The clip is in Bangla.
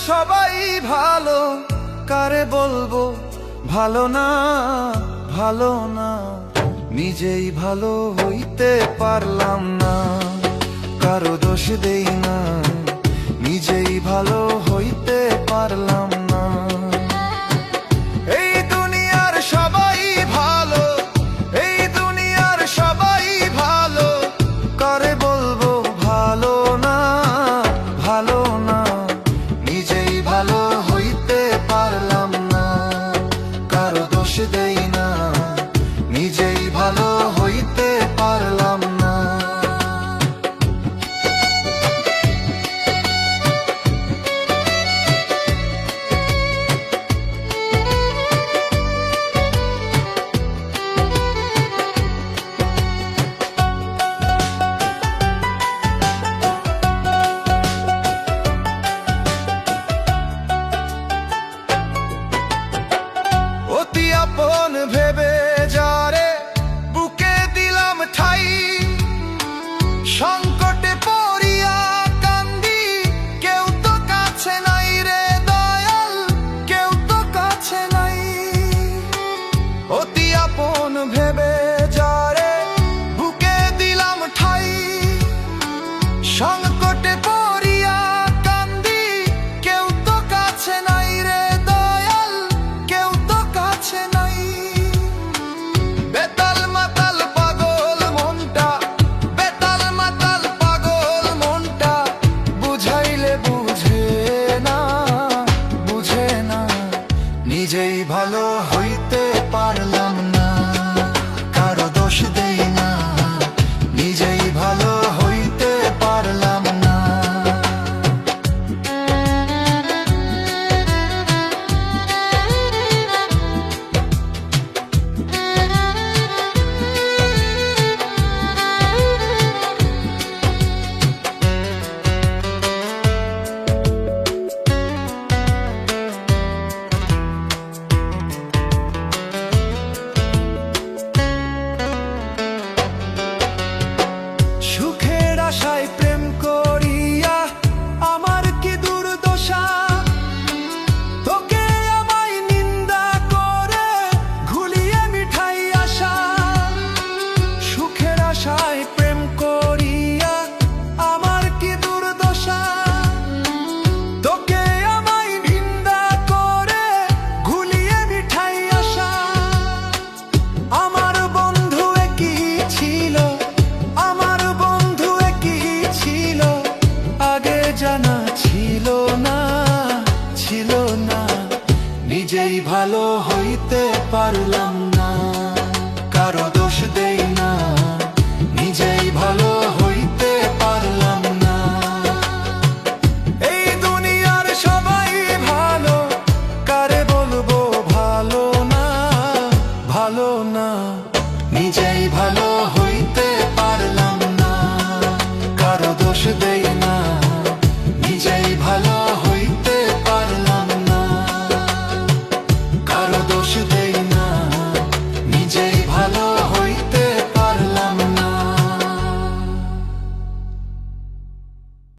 সবাই ভালো, কারে বলবো ভালো না, ভালো না। নিজেই ভালো হইতে পারলাম না, কারো দোষ দেই না, নিজেই ভালো হইতে পারলাম না। এই দুনিয়ার সবাই ভালো, এই দুনিয়ার সবাই ভালো, কারে বলবো ভালো না, ভালো না। নিজেই ভালো হইতে পারলাম না, কারো দোষ দেই না, নিজেই ভালো হইতে পারলাম না। অতি আপন ভেবে যারে বুকে দিলাম ঠাই, সংকটে পড়িয়া কান্দি, কেউ তো কাছে নাই রে দয়াল, কেউ তো কাছে নাই। অতি আপন ভেবে যারে বুকে দিলাম ঠাই, সংকটে পড়িয়া কান্দি, কেউ তো কাছে নাই রে দয়াল, কেউ তো কাছে নাই। বেতাল মাতাল পাগল মনটা, বেতাল মাতাল পাগল মনটা, বুঝাইলে বুঝে না, বুঝে না। নিজেই ভালো হইতে পারলাম না, কারো দোষ দেই না, নিজেই ভালো হইতে পারলাম না। সুখের আশায় প্রেম করিয়া আমার কি দুর্দশা, তোকে আমায় নিন্দা করে ঘুলিয়ে মিঠাই আশা। সুখের আশায় প্রেম করিয়া আমার কি দুর্দশা, তোকে আমায় নিন্দা করে ঘুলিয়ে মিঠাই আশা। আমার বন্ধু একই ছিল, আমার বন্ধু একই ছিল, আগে জানা ছিল না, ছিল না। নিজেই ভালো হইতে পারলাম